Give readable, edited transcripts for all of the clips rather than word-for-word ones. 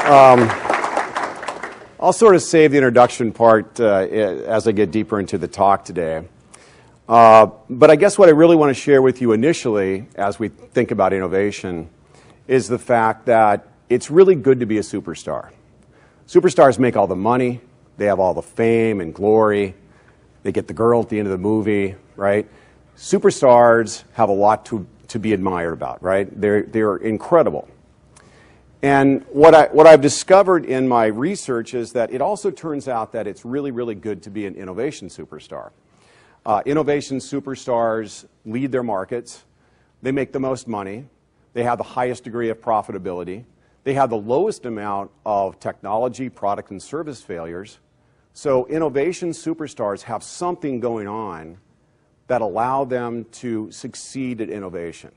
I'll sort of save the introduction part as I get deeper into the talk today. But I guess what I really want to share with you initially as we think about innovation is the fact that it's really good to be a superstar. Superstars make all the money, they have all the fame and glory, they get the girl at the end of the movie, right? Superstars have a lot to be admired about, right? They're incredible. And what I've discovered in my research is that it also turns out that it's really, really good to be an innovation superstar. Innovation superstars lead their markets, they make the most money, they have the highest degree of profitability, they have the lowest amount of technology, product, and service failures. So innovation superstars have something going on that allow them to succeed at innovation.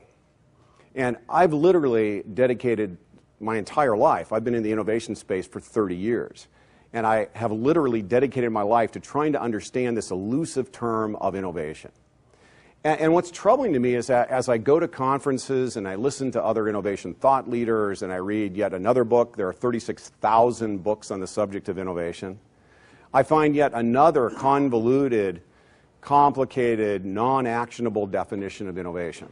And I've literally dedicated my entire life, I've been in the innovation space for 30 years, and I have literally dedicated my life to trying to understand this elusive term of innovation. And what's troubling to me is that as I go to conferences and I listen to other innovation thought leaders and I read yet another book, there are 36,000 books on the subject of innovation, I find yet another convoluted, complicated, non-actionable definition of innovation.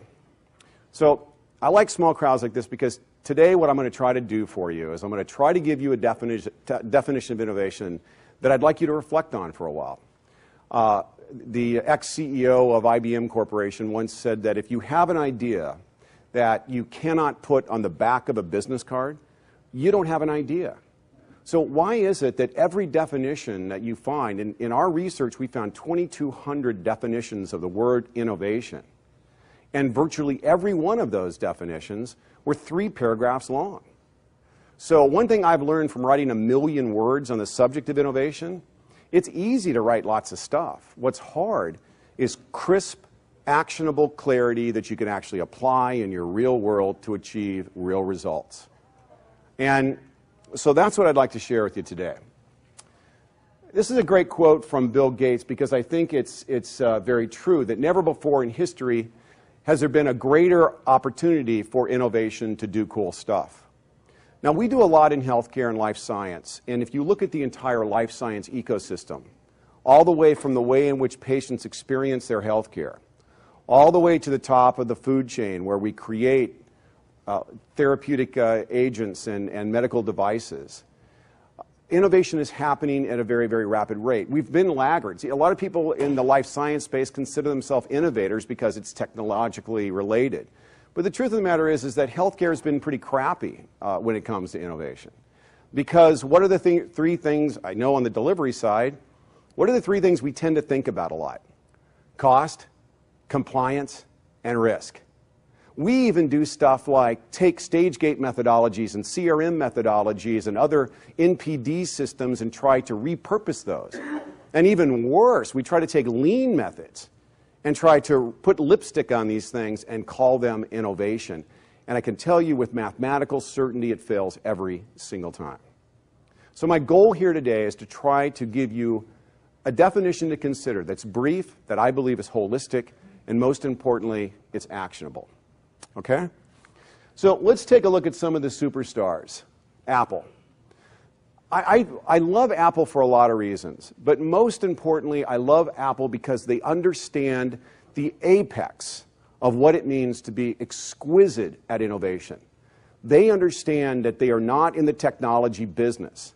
So I like small crowds like this because today what I'm going to try to do for you is I'm going to try to give you a definition of innovation that I'd like you to reflect on for a while. The ex-CEO of IBM Corporation once said that if you have an idea that you cannot put on the back of a business card, you don't have an idea. So why is it that every definition that you find, in our research we found 2,200 definitions of the word innovation, and virtually every one of those definitions were 3 paragraphs long. So one thing I've learned from writing 1 million words on the subject of innovation, it's easy to write lots of stuff. What's hard is crisp, actionable clarity that you can actually apply in your real world to achieve real results. And so that's what I'd like to share with you today. This is a great quote from Bill Gates because I think it's very true that never before in history has there been a greater opportunity for innovation to do cool stuff. Now, we do a lot in healthcare and life science, and if you look at the entire life science ecosystem, all the way from the way in which patients experience their healthcare, all the way to the top of the food chain where we create therapeutic agents and medical devices, innovation is happening at a very, very rapid rate. We've been laggards. A lot of people in the life science space consider themselves innovators because it's technologically related. But the truth of the matter is that healthcare has been pretty crappy when it comes to innovation. Because what are the 3 things, I know on the delivery side, what are the 3 things we tend to think about a lot? Cost, compliance, and risk. We even do stuff like take stage gate methodologies and CRM methodologies and other NPD systems and try to repurpose those. And even worse, we try to take lean methods and try to put lipstick on these things and call them innovation. And I can tell you with mathematical certainty it fails every single time. So my goal here today is to try to give you a definition to consider that's brief, that I believe is holistic, and most importantly, it's actionable. Okay? So let's take a look at some of the superstars. Apple. I love Apple for a lot of reasons, but most importantly, I love Apple because they understand the apex of what it means to be exquisite at innovation. They understand that they are not in the technology business.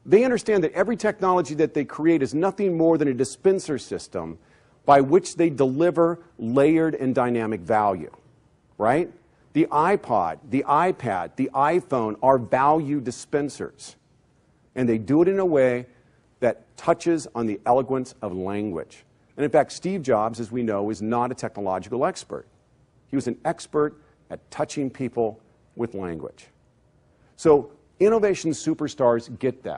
They understand that every technology that they create is nothing more than a dispenser system by which they deliver layered and dynamic value, right? The iPod, the iPad, the iPhone are value dispensers. And they do it in a way that touches on the eloquence of language. And in fact, Steve Jobs, as we know, is not a technological expert. He was an expert at touching people with language. So innovation superstars get that.